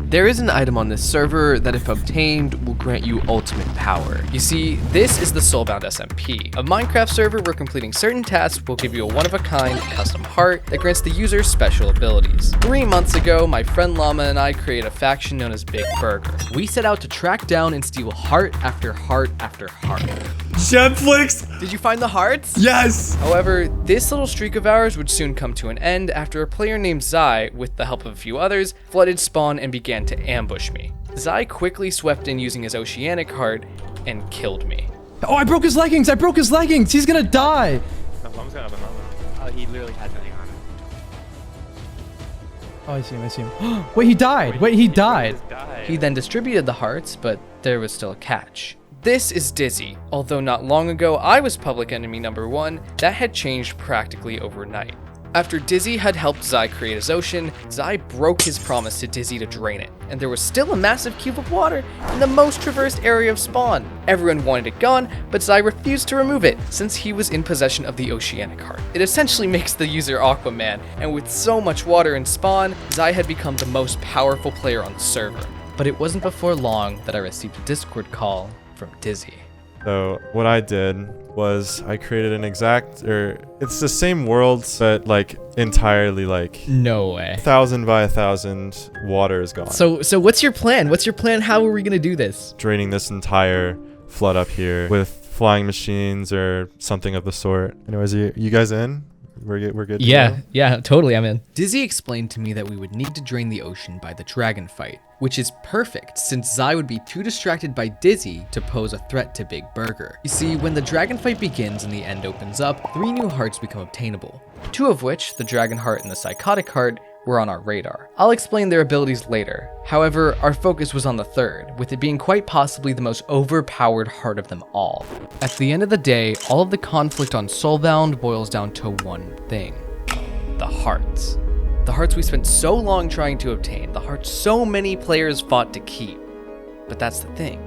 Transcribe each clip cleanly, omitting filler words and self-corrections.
There is an item on this server that if obtained will grant you ultimate power. You see, this is the Soulbound SMP, a Minecraft server where completing certain tasks will give you a one-of-a-kind custom heart that grants the user special abilities. 3 months ago, my friend Llama and I created a faction known as Big Burger. We set out to track down and steal heart after heart after heart. Jetflix! Did you find the hearts? Yes! However, this little streak of ours would soon come to an end after a player named Zyye, with the help of a few others, flooded spawn and began to ambush me. Zyye quickly swept in using his oceanic heart and killed me. Oh, I broke his leggings! I broke his leggings! He's gonna die! Oh, he literally has nothing on him. Oh, I see him, I see him. Wait, he died! Wait, he died! He then distributed the hearts, but there was still a catch. This is Dizzy. Although not long ago I was public enemy number 1, that had changed practically overnight. After Dizzy had helped Zyye create his ocean, Zyye broke his promise to Dizzy to drain it, and there was still a massive cube of water in the most traversed area of spawn. Everyone wanted it gone, but Zyye refused to remove it since he was in possession of the oceanic heart. It essentially makes the user Aquaman, and with so much water in spawn, Zyye had become the most powerful player on the server. But it wasn't before long that I received a Discord call from Dizzy. So what I did was I created an it's the same world, but like entirely like No way. 1,000 by 1,000 water is gone. So what's your plan? What's your plan? How are we gonna do this? Draining this entire flood up here with flying machines or something of the sort. Anyways, you guys in? We're good to go? Yeah, totally, I'm in. Dizzy explained to me that we would need to drain the ocean by the dragon fight, which is perfect since Zyye would be too distracted by Dizzy to pose a threat to Big Burger. You see, when the dragon fight begins and the end opens up, 3 new hearts become obtainable, 2 of which, the dragon heart and the psychotic heart, were on our radar. I'll explain their abilities later. However, our focus was on the 3rd, with it being quite possibly the most overpowered heart of them all. At the end of the day, all of the conflict on Soulbound boils down to one thing: the hearts. The hearts we spent so long trying to obtain, the hearts so many players fought to keep. But that's the thing.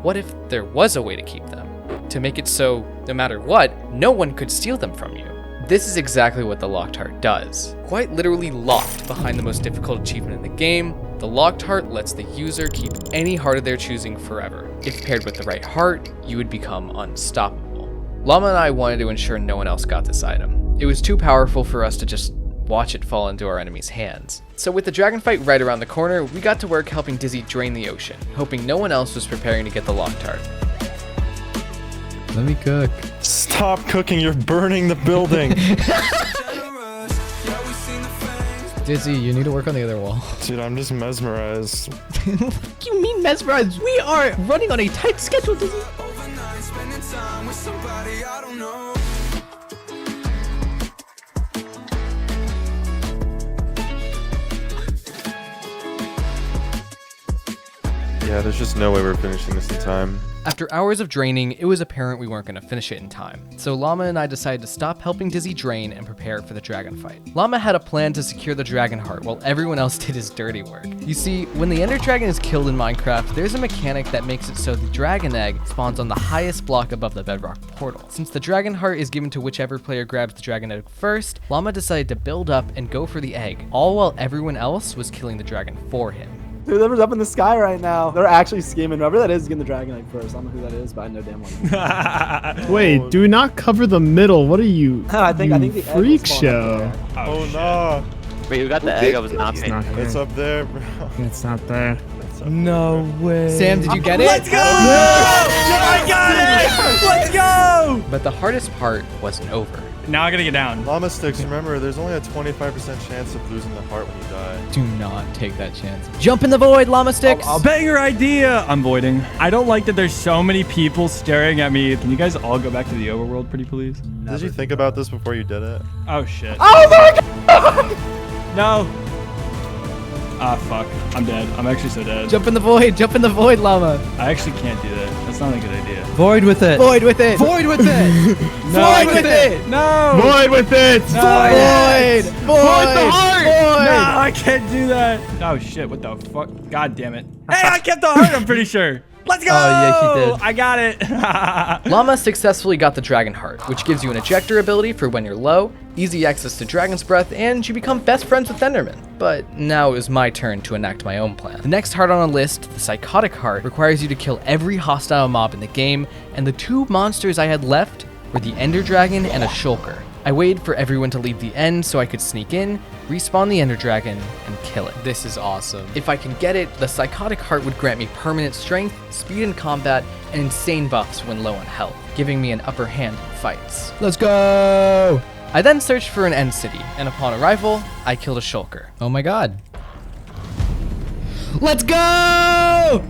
What if there was a way to keep them? To make it so, no matter what, no one could steal them from you. This is exactly what the locked heart does. Quite literally locked behind the most difficult achievement in the game, the locked heart lets the user keep any heart of their choosing forever. If paired with the right heart, you would become unstoppable. Llama and I wanted to ensure no one else got this item. It was too powerful for us to just watch it fall into our enemy's hands. So with the dragon fight right around the corner, we got to work helping Dizzy drain the ocean, hoping no one else was preparing to get the locked heart. Let me cook. Stop cooking, you're burning the building. Dizzy, you need to work on the other wall. Dude, I'm just mesmerized. What do you mean mesmerized? We are running on a tight schedule, Dizzy. Yeah, there's just no way we're finishing this in time. After hours of draining, it was apparent we weren't going to finish it in time. So Llama and I decided to stop helping Dizzy drain and prepare for the dragon fight. Llama had a plan to secure the dragon heart while everyone else did his dirty work. You see, when the ender dragon is killed in Minecraft, there's a mechanic that makes it so the dragon egg spawns on the highest block above the bedrock portal. Since the dragon heart is given to whichever player grabs the dragon egg first, Llama decided to build up and go for the egg, all while everyone else was killing the dragon for him. Dude, whoever's up in the sky right now, they're actually scheming. Whoever that is getting the dragon egg first. I don't know who that is, but I know damn well. Wait, do not cover the middle. What are you? I think the egg freak will spawn show. up there. Oh no. Wait, who got the egg? I was not paying. Not here. It's up there, bro. It's not there. No way. Sam, did you get it? Let's go! I got it! Let's go! But the hardest part wasn't over. Now I gotta get down. Llama sticks, remember, there's only a 25% chance of losing the heart when you die. Do not take that chance. Jump in the void, Llama Sticks! Banger idea! I'm voiding. I don't like that there's so many people staring at me. Can you guys all go back to the overworld, pretty please? Did you think about this before you did it? Oh shit. Oh my god! No. Ah, fuck. I'm dead. I'm actually so dead. Jump in the void, Llama! I actually can't do that. That's not a good idea. Void with it. Void with it! Void with it. Void with it! No! Void with it! Void! Void the heart! Void! No, I can't do that. Oh shit, what the fuck? God damn it. Hey, I kept the heart, I'm pretty sure. Let's go! Oh, yeah, he did. I got it. Llama successfully got the Dragon Heart, which gives you an ejector ability for when you're low, easy access to Dragon's Breath, and you become best friends with Enderman. But now it was my turn to enact my own plan. The next heart on the list, the Psychotic Heart, requires you to kill every hostile mob in the game, and the two monsters I had left were the Ender Dragon and a Shulker. I waited for everyone to leave the end so I could sneak in, respawn the Ender Dragon, and kill it. This is awesome. If I can get it, the Psychotic Heart would grant me permanent strength, speed in combat, and insane buffs when low on health, giving me an upper hand in fights. Let's go! I then searched for an end city, and upon arrival, I killed a Shulker. Oh my god. Let's go!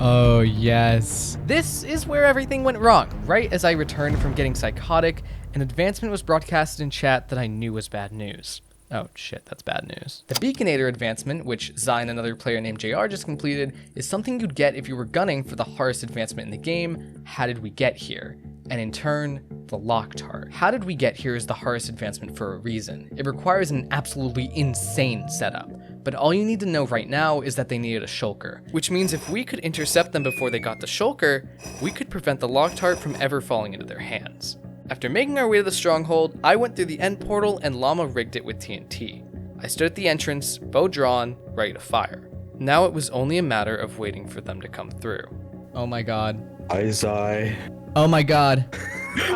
Oh, yes. This is where everything went wrong. Right as I returned from getting Psychotic, an advancement was broadcasted in chat that I knew was bad news. Oh shit, that's bad news. The Beaconator advancement, which Zyye and another player named JR just completed, is something you'd get if you were gunning for the hardest advancement in the game. How did we get here? And in turn, the Locked Heart. How did we get here is the hardest advancement for a reason. It requires an absolutely insane setup. But all you need to know right now is that they needed a Shulker, which means if we could intercept them before they got the Shulker, we could prevent the Locked Heart from ever falling into their hands. After making our way to the stronghold, I went through the end portal and Llama rigged it with TNT. I stood at the entrance, bow drawn, ready to fire. Now it was only a matter of waiting for them to come through. Oh my god. Hi, Zyye. Oh my god.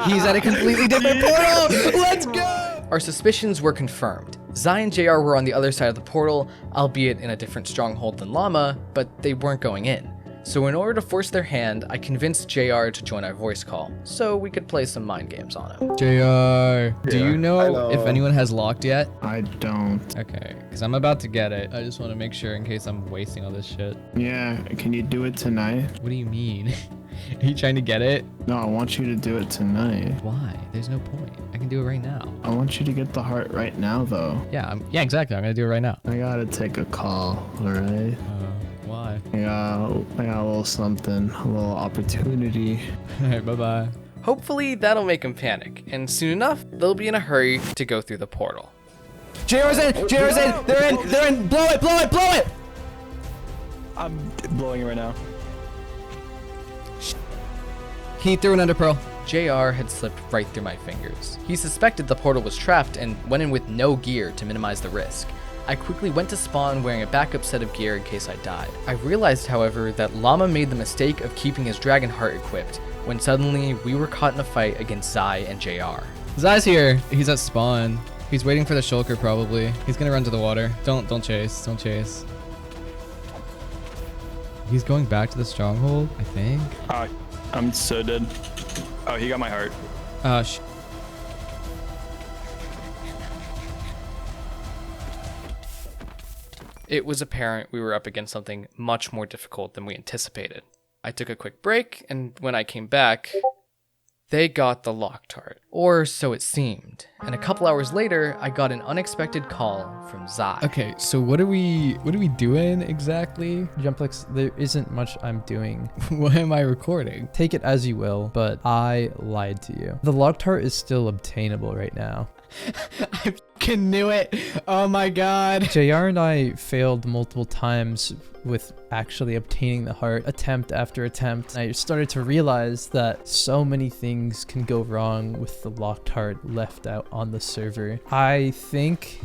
He's at a completely different portal! Let's go! Our suspicions were confirmed. Zyye and JR were on the other side of the portal, albeit in a different stronghold than Llama, but they weren't going in. So in order to force their hand, I convinced JR to join our voice call, so we could play some mind games on him. JR, do you know hello. if anyone has locked yet? I don't. Okay, because I'm about to get it. I just want to make sure in case I'm wasting all this shit. Yeah, can you do it tonight? What do you mean? Are you trying to get it? No, I want you to do it tonight. Why? There's no point. I can do it right now. I want you to get the heart right now, though. Yeah, yeah, exactly. I'm gonna do it right now. I gotta take a call, alright? Why? I got a little something, a little opportunity. Alright, bye-bye. Hopefully that'll make them panic, and soon enough, they'll be in a hurry to go through the portal. JR's in! JR's in! They're in! Blow it! Blow it! Blow it! I'm blowing it right now. He threw an Ender Pearl. JR had slipped right through my fingers. He suspected the portal was trapped and went in with no gear to minimize the risk. I quickly went to spawn wearing a backup set of gear in case I died. I realized, however, that Llama made the mistake of keeping his Dragon Heart equipped when suddenly we were caught in a fight against Zyye and JR. Zye's here. He's at spawn. He's waiting for the Shulker probably. He's gonna run to the water. Don't chase. Don't chase. He's going back to the stronghold, I think. I'm so dead. Oh, he got my heart. It was apparent we were up against something much more difficult than we anticipated. I took a quick break, and when I came back, they got the Locked Heart. Or so it seemed. And a couple hours later, I got an unexpected call from Zyye. Okay, so what are we doing exactly? Jumplix, there isn't much I'm doing. What am I recording? Take it as you will, but I lied to you. The Locked Heart is still obtainable right now. I fucking knew it. Oh my god. JR and I failed multiple times with actually obtaining the heart, attempt after attempt. I started to realize that so many things can go wrong with the Locked Heart left out on the server. I think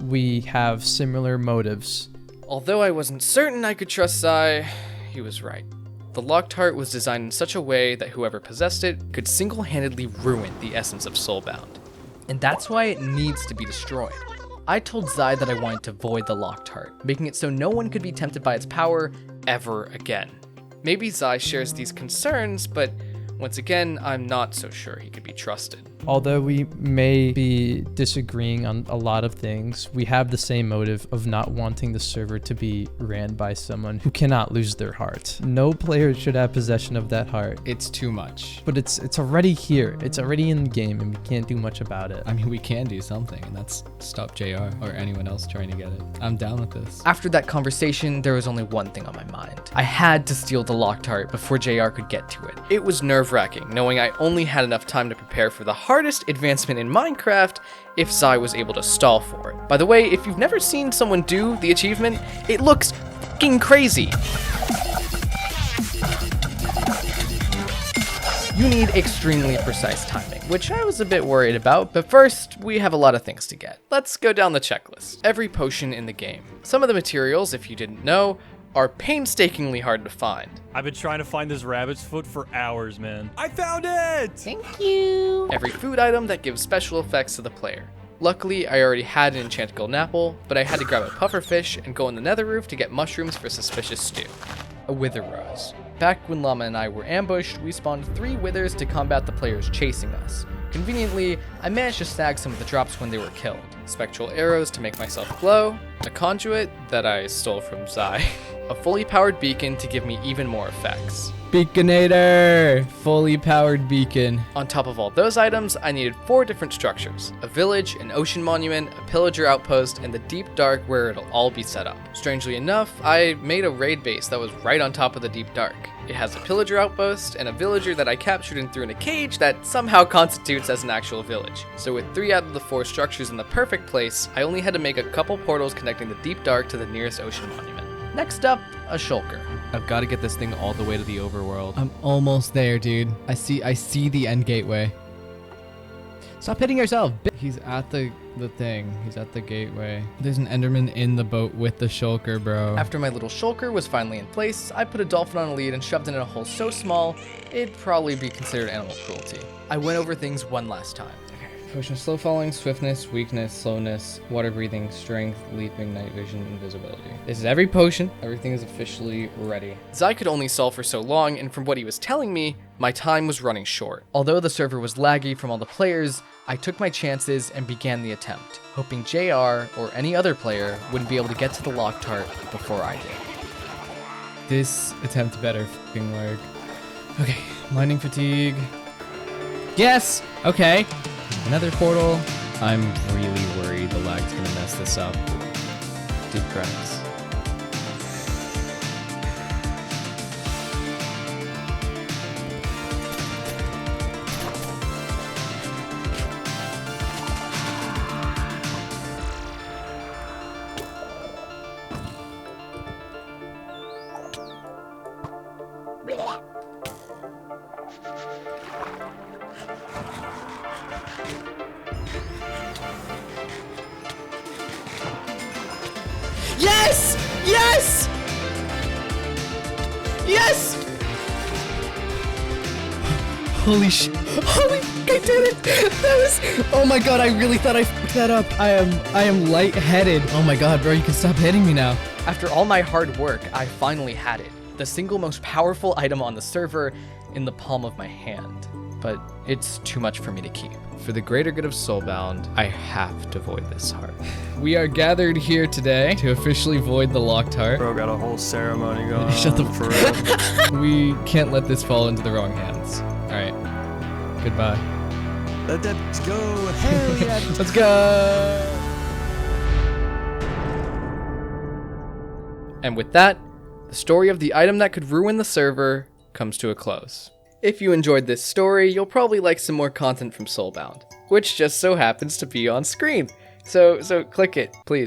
we have similar motives. Although I wasn't certain I could trust Zyye, he was right. The Locked Heart was designed in such a way that whoever possessed it could single-handedly ruin the essence of Soulbound. And that's why it needs to be destroyed. I told Zyye that I wanted to void the Locked Heart, making it so no one could be tempted by its power ever again. Maybe Zyye shares these concerns, but once again, I'm not so sure he could be trusted. Although we may be disagreeing on a lot of things, we have the same motive of not wanting the server to be ran by someone who cannot lose their heart. No player should have possession of that heart. It's too much. But it's already here. It's already in the game and we can't do much about it. I mean, we can do something, and that's stop JR or anyone else trying to get it. I'm down with this. After that conversation, there was only one thing on my mind. I had to steal the Locked Heart before JR could get to it. It was nerve-wracking, knowing I only had enough time to prepare for the hardest advancement in Minecraft if Zyye was able to stall for it. By the way, if you've never seen someone do the achievement, it looks fucking crazy. You need extremely precise timing, which I was a bit worried about, but first, we have a lot of things to get. Let's go down the checklist. Every potion in the game. Some of the materials, if you didn't know, are painstakingly hard to find. I've been trying to find this rabbit's foot for hours, man. I found it! Thank you! Every food item that gives special effects to the player. Luckily, I already had an enchanted golden apple, but I had to grab a pufferfish and go in the nether roof to get mushrooms for suspicious stew. A wither rose. Back when Llama and I were ambushed, we spawned 3 withers to combat the players chasing us. Conveniently, I managed to snag some of the drops when they were killed. Spectral arrows to make myself glow, a conduit that I stole from Zyye, a fully powered beacon to give me even more effects. Beaconator! Fully powered beacon. On top of all those items, I needed 4 different structures: a village, an ocean monument, a pillager outpost, and the deep dark where it'll all be set up. Strangely enough, I made a raid base that was right on top of the deep dark. It has a pillager outpost and a villager that I captured and threw in a cage that somehow constitutes as an actual village. So with 3 out of the 4 structures in the perfect place, I only had to make a couple portals connecting the deep dark to the nearest ocean monument. Next up, a shulker. I've got to get this thing all the way to the overworld. I'm almost there, dude. I see the end gateway. Stop hitting yourself. He's at the thing. He's at the gateway. There's an enderman in the boat with the shulker, bro. After my little shulker was finally in place, I put a dolphin on a lead and shoved it in a hole so small, it'd probably be considered animal cruelty. I went over things one last time. Potion of slow falling, swiftness, weakness, slowness, water breathing, strength, leaping, night vision, invisibility. This is every potion. Everything is officially ready. Zyye could only stall for so long, and from what he was telling me, my time was running short. Although the server was laggy from all the players, I took my chances and began the attempt, hoping JR or any other player wouldn't be able to get to the locked heart before I did. This attempt better f***ing work. Okay, mining fatigue. Yes! Okay. Another portal. I'm really worried the lag's gonna mess this up. Deep breaths. Yes! Yes! Yes! Holy sh! Holy! I did it! That was. Oh my god! I really thought I fucked that up. I am lightheaded. Oh my god, bro! You can stop hitting me now. After all my hard work, I finally had it. The single most powerful item on the server in the palm of my hand. But it's too much for me to keep. For the greater good of Soulbound, I have to void this heart. We are gathered here today to officially void the locked heart. Bro got a whole ceremony going on. Shut the for real. We can't let this fall into the wrong hands. Alright. Goodbye. Let that go. Hell yeah. Let's go! And with that, the story of the item that could ruin the server comes to a close. If you enjoyed this story, you'll probably like some more content from Soulbound, which just so happens to be on screen. So click it, please.